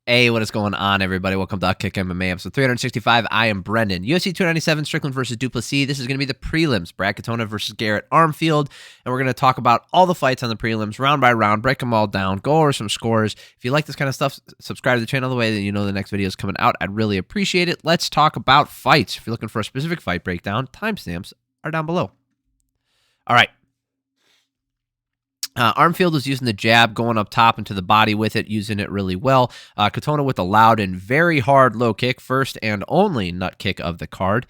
Hey, what is going on, everybody? Welcome to Kick MMA episode 365. I am Brendan. UFC 297, Strickland versus Duplessis. This is going to be the prelims. Brad Katona versus Garrett Armfield. And we're going to talk about all the fights on the prelims, round by round, break them all down, go over some scores. If you like this kind of stuff, subscribe to the channel the way that you know the next video is coming out. I'd really appreciate it. Let's talk about fights. If you're looking for a specific fight breakdown, timestamps are down below. All right. Armfield was using the jab, going up top into the body with it, using it really well. Katona with a loud and very hard low kick, first and only nut kick of the card.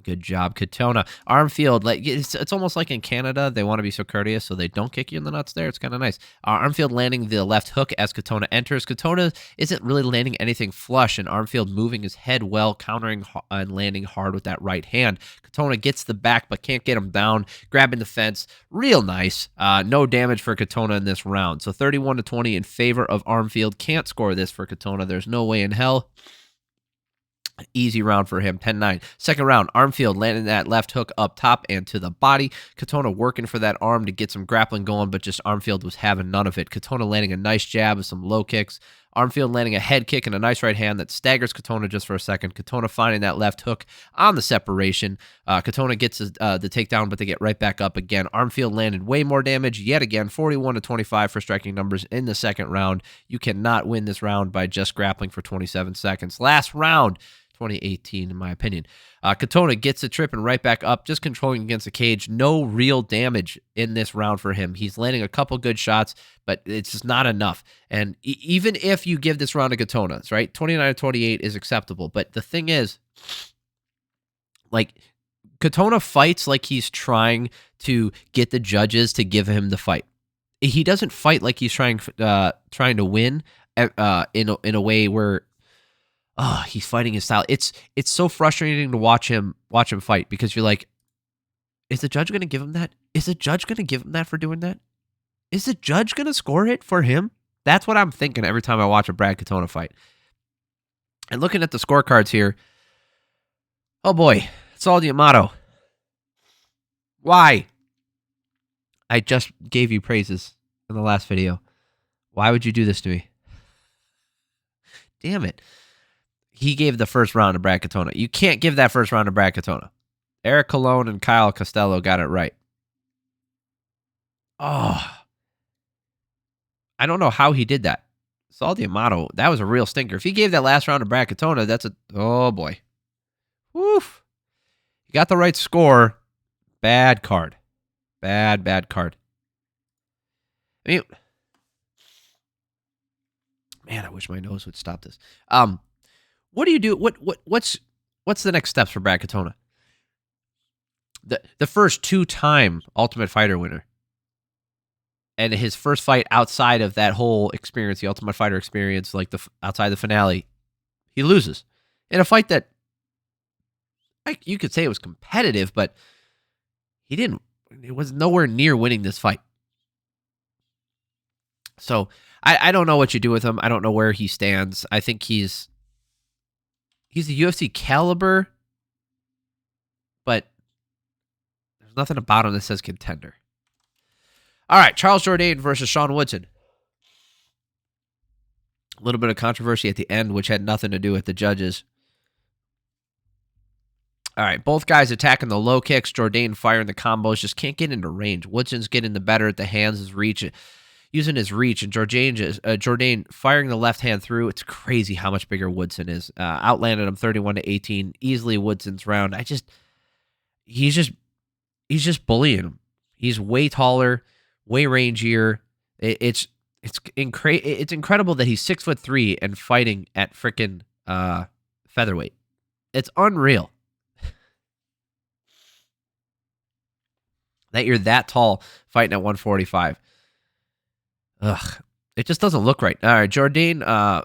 Good job, Katona. Armfield, like it's almost like in Canada, they want to be so courteous, so they don't kick you in the nuts there. It's kind of nice. Armfield landing the left hook as Katona enters. Katona isn't really landing anything flush, and Armfield moving his head well, countering and landing hard with that right hand. Katona gets the back, but can't get him down, grabbing the fence. Real nice. No damage for Katona in this round. So 31-20 in favor of Armfield. Can't score this for Katona. There's no way in hell. Easy round for him, 10-9. Second round, Armfield landing that left hook up top and to the body. Katona working for that arm to get some grappling going, but just Armfield was having none of it. Katona landing a nice jab with some low kicks. Armfield landing a head kick and a nice right hand that staggers Katona just for a second. Katona finding that left hook on the separation. Katona gets the takedown, but they get right back up again. Armfield landed way more damage yet again, 41-25 for striking numbers in the second round. You cannot win this round by just grappling for 27 seconds. Last round, 2018, in my opinion. Katona gets the trip and right back up, just controlling against the cage. No real damage in this round for him. He's landing a couple good shots, but it's just not enough. And even if you give this round to Katona, right, 29-28 is acceptable. But the thing is, like, Katona fights like he's trying to get the judges to give him the fight. He doesn't fight like he's trying to win in a way where he's fighting his style. It's so frustrating to watch him fight because you're like, is the judge going to give him that? Is the judge going to give him that for doing that? Is the judge going to score it for him? That's what I'm thinking every time I watch a Brad Katona fight. And looking at the scorecards here, oh boy, Saul D'Amato. Why? I just gave you praises in the last video. Why would you do this to me? Damn it. He gave the first round to Brad Katona. You can't give that first round to Brad Katona. Eric Colon and Kyle Costello got it right. Oh. I don't know how he did that. Saul D'Amato, that was a real stinker. If he gave that last round to Brad Katona, that's a... Oh, boy. Woof. You got the right score. Bad card. Bad card. I mean... Man, I wish my nose would stop this. What do you do? What's the next steps for Brad Katona? The first two-time Ultimate Fighter winner. And his first fight outside of that whole experience, the Ultimate Fighter experience, like outside the finale, he loses. In a fight that you could say it was competitive, but it was nowhere near winning this fight. So I don't know what you do with him. I don't know where he stands. I think he's a UFC caliber, but there's nothing about him that says contender. All right, Charles Jourdain versus Sean Woodson. A little bit of controversy at the end, which had nothing to do with the judges. All right, both guys attacking the low kicks. Jourdain firing the combos, just can't get into range. Woodson's getting the better at the hands, using his reach, and Jourdain firing the left hand through. It's crazy how much bigger Woodson is. Outlanded him 31-18, easily Woodson's round. He's just bullying him. He's way taller, way rangier. It's incredible that he's 6'3" and fighting at freaking featherweight. It's unreal that you're that tall fighting at 145. Ugh, it just doesn't look right. All right, Jourdain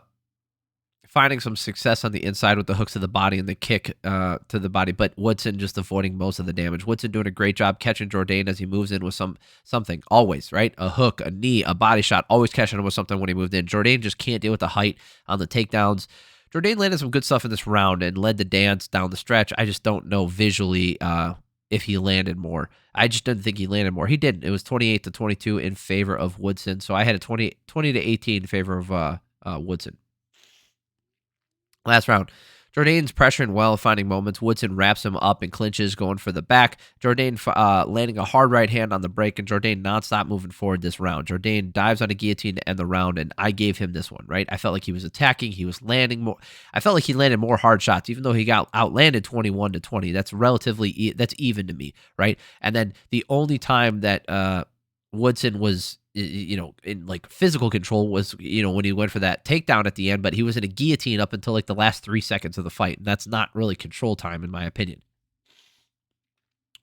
finding some success on the inside with the hooks to the body and the kick to the body, but Woodson just avoiding most of the damage. Woodson doing a great job catching Jourdain as he moves in with something, always, right? A hook, a knee, a body shot, always catching him with something when he moved in. Jourdain just can't deal with the height on the takedowns. Jourdain landed some good stuff in this round and led the dance down the stretch. I just don't know visually if he landed more. I just didn't think he landed more. He didn't. It was 28-22 in favor of Woodson. So I had a 20-18 in favor of Woodson. Last round. Jourdain's pressuring well, finding moments. Woodson wraps him up and clinches, going for the back. Jourdain landing a hard right hand on the break, and Jourdain nonstop moving forward this round. Jourdain dives on a guillotine to end the round, and I gave him this one, right? I felt like he was attacking. He was landing more. I felt like he landed more hard shots, even though he got outlanded 21-20. That's that's even to me, right? And then the only time that Woodson was in like physical control was, when he went for that takedown at the end, but he was in a guillotine up until like the last 3 seconds of the fight. And that's not really control time, in my opinion.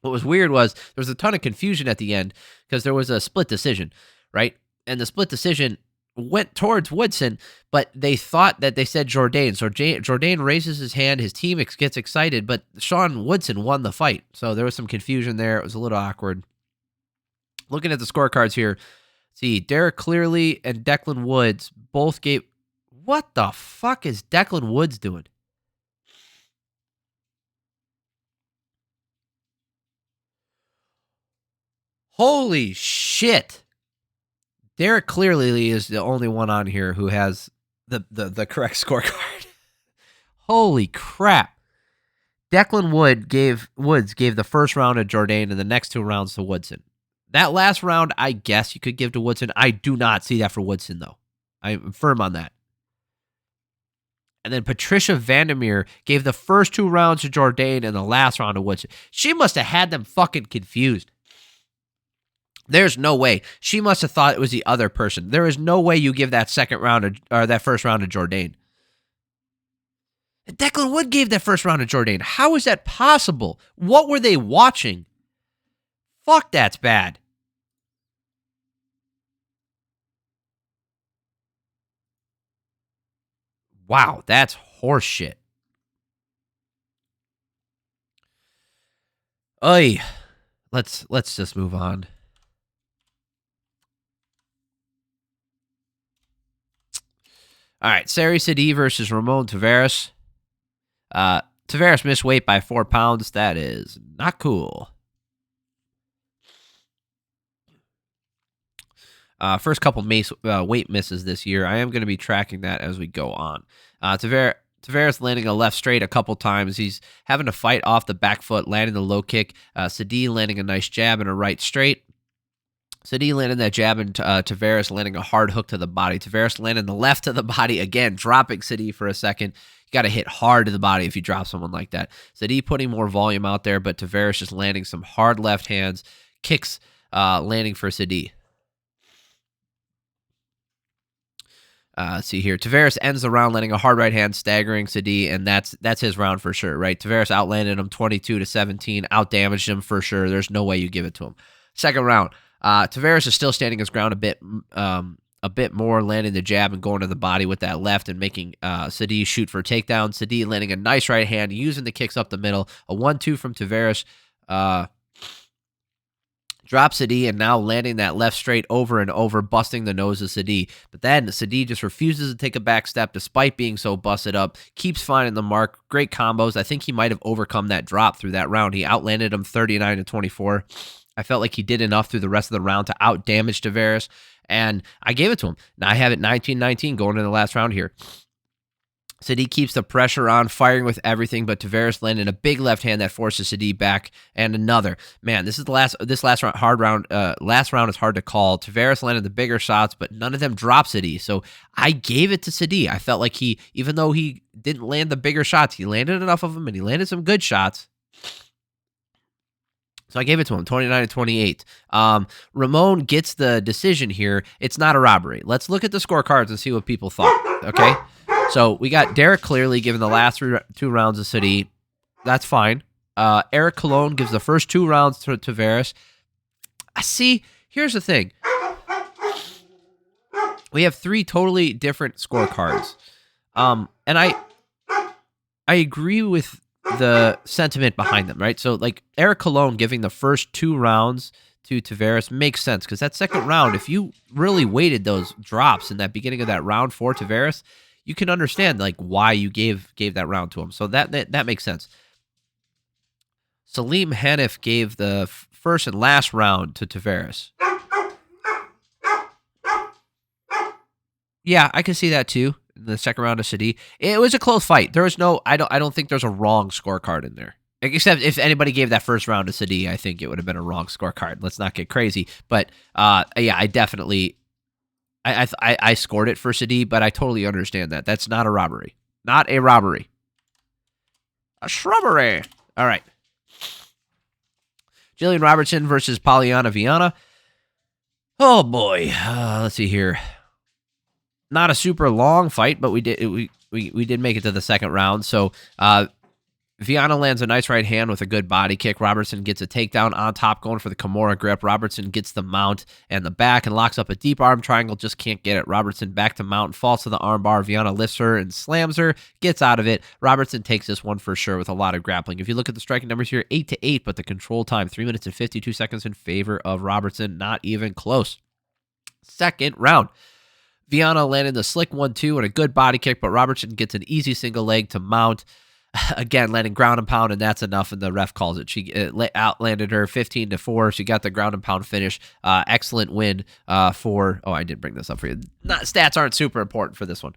What was weird was there was a ton of confusion at the end because there was a split decision, right? And the split decision went towards Woodson, but they thought that they said Jourdain. So Jourdain raises his hand, his team gets excited, but Sean Woodson won the fight. So there was some confusion there. It was a little awkward. Looking at the scorecards here, see, Derek Clearly and Declan Woods both gave... What the fuck is Declan Woods doing? Holy shit. Derek Clearly is the only one on here who has the correct scorecard. Holy crap. Declan Woods gave the first round to Jourdain and the next 2 rounds to Woodson. That last round, I guess you could give to Woodson. I do not see that for Woodson, though. I'm firm on that. And then Patricia Vandermeer gave the first 2 rounds to Jourdain and the last round to Woodson. She must have had them fucking confused. There's no way. She must have thought it was the other person. There is no way you give that that first round to Jourdain. And Declan Wood gave that first round to Jourdain. How is that possible? What were they watching? Fuck, that's bad. Wow, that's horseshit. Oy. Let's just move on. All right, Serhiy versus Ramon Taveras. Taveras missed weight by 4 pounds. That is not cool. First couple weight misses this year. I am going to be tracking that as we go on. Taveras landing a left straight a couple times. He's having to fight off the back foot, landing the low kick. Sidey landing a nice jab and a right straight. Sidey landing that jab, and Taveras landing a hard hook to the body. Taveras landing the left to the body again, dropping Sidey for a second. You got to hit hard to the body if you drop someone like that. Sidey putting more volume out there, but Taveras just landing some hard left hands. Kicks landing for Sidey. Let's see here. Taveras ends the round landing a hard right hand, staggering Sidey, and that's his round for sure, right? Taveras outlanded him 22-17, outdamaged him for sure. There's no way you give it to him. Second round, Taveras is still standing his ground a bit more, landing the jab and going to the body with that left and making Sidey shoot for takedown. Sidey landing a nice right hand, using the kicks up the middle. A 1-2 from Taveras. Drops Sidey, and now landing that left straight over and over, busting the nose of Sidey. But then Sidey just refuses to take a back step despite being so busted up, keeps finding the mark. Great combos. I think he might have overcome that drop through that round. He outlanded him 39-24. I felt like he did enough through the rest of the round to outdamage Taveras, and I gave it to him. Now I have it 19-19 going into the last round here. Sidey keeps the pressure on, firing with everything, but Taveras landed a big left hand that forces Sidey back, and another. Man, this last round hard round. Last round is hard to call. Taveras landed the bigger shots, but none of them dropped Sidey. So I gave it to Sidey. I felt like even though he didn't land the bigger shots, he landed enough of them, and he landed some good shots. So I gave it to him, 29-28. Ramon gets the decision here. It's not a robbery. Let's look at the scorecards and see what people thought, okay? So we got Derek Clearly giving the last 2 rounds of Sidey. That's fine. Eric Colon gives the first 2 rounds to Taveras. See, here's the thing. We have 3 totally different scorecards. And I agree with the sentiment behind them, right? So, like, Eric Colon giving the first 2 rounds to Taveras makes sense, because that second round, if you really weighted those drops in that beginning of that round for Taveras, you can understand like why you gave that round to him. So that makes sense. Salim Hanif gave the first and last round to Taveras. Yeah, I can see that too. in the second round of Sidey. It was a close fight. There was no, I don't think there's a wrong scorecard in there. Except if anybody gave that first round to Sidey, I think it would have been a wrong scorecard. Let's not get crazy. But yeah, I definitely, I scored it for Sidey, but I totally understand that. That's not a robbery. Not a robbery. A shrubbery. All right. Gillian Robertson versus Polyana Viana. Oh boy. Let's see here. Not a super long fight, but we did make it to the second round. So Viana lands a nice right hand with a good body kick. Robertson gets a takedown on top, going for the Kimura grip. Robertson gets the mount and the back and locks up a deep arm triangle. Just can't get it. Robertson back to mount, falls to the arm bar. Viana lifts her and slams her, gets out of it. Robertson takes this one for sure with a lot of grappling. If you look at the striking numbers here, 8-8, but the control time, 3 minutes and 52 seconds in favor of Robertson. Not even close. Second round. Viana landed the slick 1-2 and a good body kick, but Robertson gets an easy single leg to mount. Again, landing ground and pound, and that's enough, and the ref calls it. She outlanded her 15-4. She got the ground and pound finish. Excellent win for... Oh, I did bring this up for you. Stats aren't super important for this one.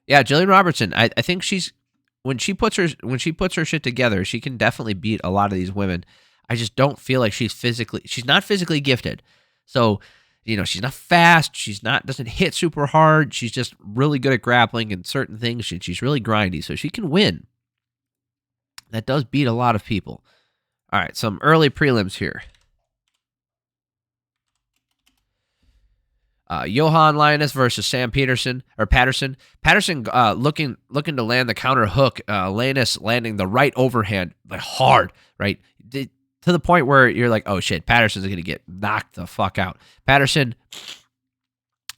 Yeah, Gillian Robertson, I think she's... When she puts her shit together, she can definitely beat a lot of these women. I just don't feel like she's not physically gifted. So... she's not fast. Doesn't hit super hard. She's just really good at grappling and certain things. She's really grindy, so she can win. That does beat a lot of people. All right, some early prelims here. Yohan Lainesse versus Sam Patterson. Patterson looking to land the counter hook. Lainesse landing the right overhand, like hard, right? To the point where you're like, oh shit, Patterson's going to get knocked the fuck out. Patterson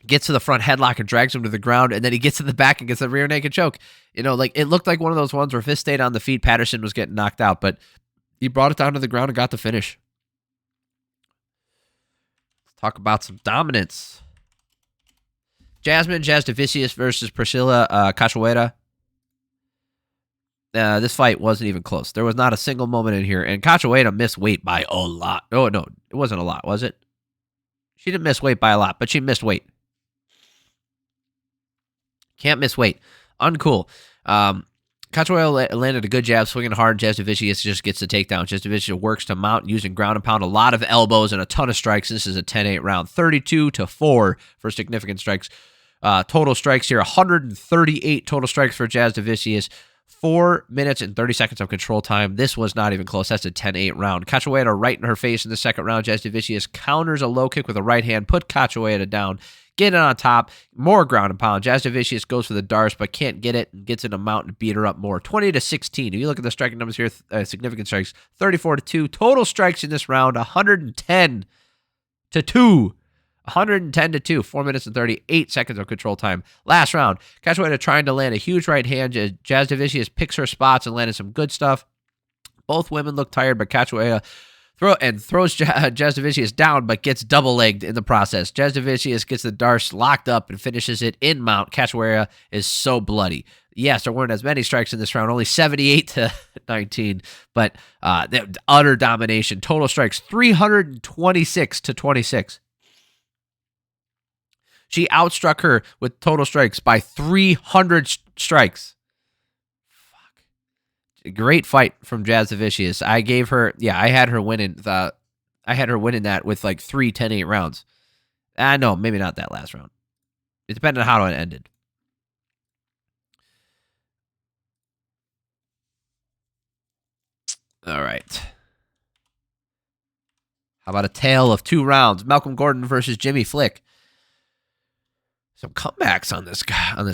gets to the front headlock and drags him to the ground, and then he gets to the back and gets a rear naked choke. Like it looked like one of those ones where if it stayed on the feet, Patterson was getting knocked out, but he brought it down to the ground and got the finish. Let's talk about some dominance. Jasmine Jasudavicius versus Priscila Cachoeira. This fight wasn't even close. There was not a single moment in here. And Cachoeira missed weight by a lot. Oh, no. It wasn't a lot, was it? She didn't miss weight by a lot, but she missed weight. Can't miss weight. Uncool. Cachoeira landed a good jab, swinging hard. Jasudavicius just gets the takedown. Jasudavicius works to mount using ground and pound. A lot of elbows and a ton of strikes. This is a 10-8 round. 32-4 for significant strikes. Total strikes here, 138 total strikes for Jasudavicius. 4 minutes and 30 seconds of control time. This was not even close. That's a 10-8 round. Cachoeira right in her face in the second round. Jasudavicius counters a low kick with a right hand, put Cachoeira down, get it on top, more ground and pound. Jasudavicius goes for the darts, but can't get it and gets in a mount and beat her up more. 20-16. If you look at the striking numbers here, significant strikes, 34-2. Total strikes in this round, 110-2. 110-2, 4 minutes and 38 seconds of control time. Last round, Cachoeira trying to land a huge right hand. Jasudavicius picks her spots and landed some good stuff. Both women look tired, but Cachoeira throws Jasudavicius down, but gets double-legged in the process. Jasudavicius gets the darts locked up and finishes it in mount. Cachoeira is so bloody. Yes, there weren't as many strikes in this round, only 78-19, but utter domination. Total strikes, 326-26. She outstruck her with total strikes by 300 strikes. Fuck. Great fight from Jasudavicius. I had her winning that with like 3 10-8 rounds. No, maybe not that last round. It depended on how it ended. All right. How about a tale of 2 rounds? Malcolm Gordon versus Jimmy Flick. Some comebacks on this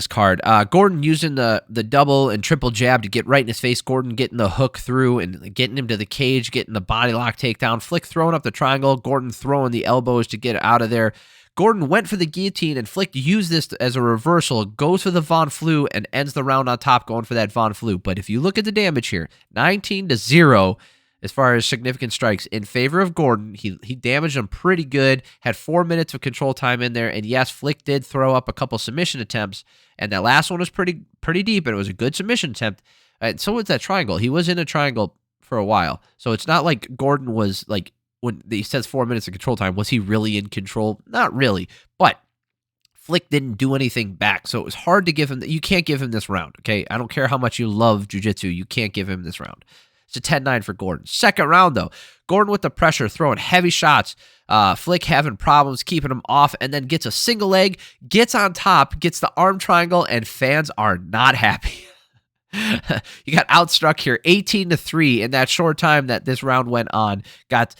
card. Gordon using the double and triple jab to get right in his face. Gordon getting the hook through and getting him to the cage, getting the body lock takedown. Flick throwing up the triangle. Gordon throwing the elbows to get out of there. Gordon went for the guillotine, and Flick used this as a reversal, goes for the Von Flue, and ends the round on top going for that Von Flue. But if you look at the damage here, 19-0 as far as significant strikes in favor of Gordon. He damaged him pretty good, had 4 minutes of control time in there, and yes, Flick did throw up a couple submission attempts, and that last one was pretty deep, and it was a good submission attempt. And so was that triangle. He was in a triangle for a while, so it's not like Gordon was like, when he says 4 minutes of control time, was he really in control? Not really, but Flick didn't do anything back, so it was hard to give him. You can't give him this round, okay? I don't care how much you love jiu-jitsu. You can't give him this round. It's a 10-9 for Gordon. Second round, though, Gordon with the pressure, throwing heavy shots. Flick having problems keeping him off, and then gets a single leg, gets on top, gets the arm triangle, and fans are not happy. You got outstruck here 18-3 in that short time that this round went on. What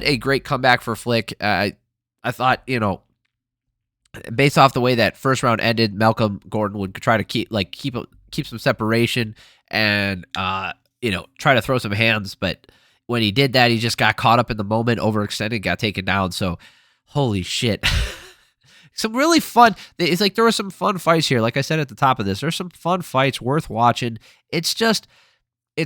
a great comeback for Flick. I thought, based off the way that first round ended, Malcolm Gordon would try to keep some separation and try to throw some hands, but when he did that, he just got caught up in the moment, overextended, got taken down. So, holy shit. Some really fun. It's like there were some fun fights here. Like I said at the top of this, there's some fun fights worth watching. It's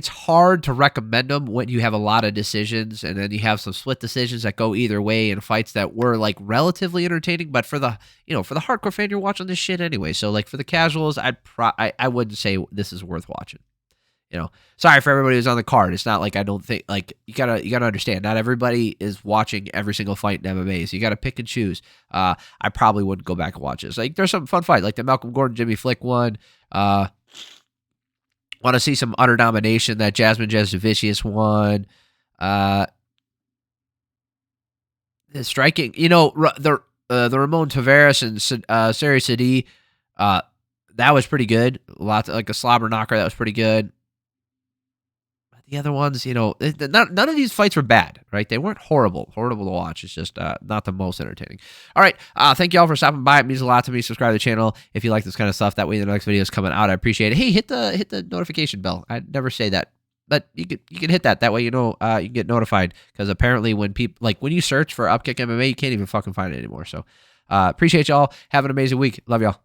hard to recommend them when you have a lot of decisions, and then you have some split decisions that go either way in fights that were like relatively entertaining. But for the hardcore fan, you're watching this shit anyway. So like for the casuals, I wouldn't say this is worth watching. Sorry for everybody who's on the card. It's not like I don't think, like, you gotta understand, not everybody is watching every single fight in MMA, so you gotta pick and choose. I probably wouldn't go back and watch this. Like, there's some fun fight, like the Malcolm Gordon Jimmy Flick one. Want to see some utter domination, that Jasmine Jasudavicius one. The striking, the Ramon Taveras and Serhiy, that was pretty good. Like a slobber knocker, that was pretty good. The other ones, none of these fights were bad, right? They weren't horrible to watch. It's just not the most entertaining. All right, thank you all for stopping by. It means a lot to me. Subscribe to the channel if you like this kind of stuff. That way the next video is coming out. I appreciate it. Hey, hit the notification bell. I never say that, but you can hit that. That way you can get notified, because apparently when you search for Upkick MMA, you can't even fucking find it anymore. So appreciate y'all. Have an amazing week. Love y'all.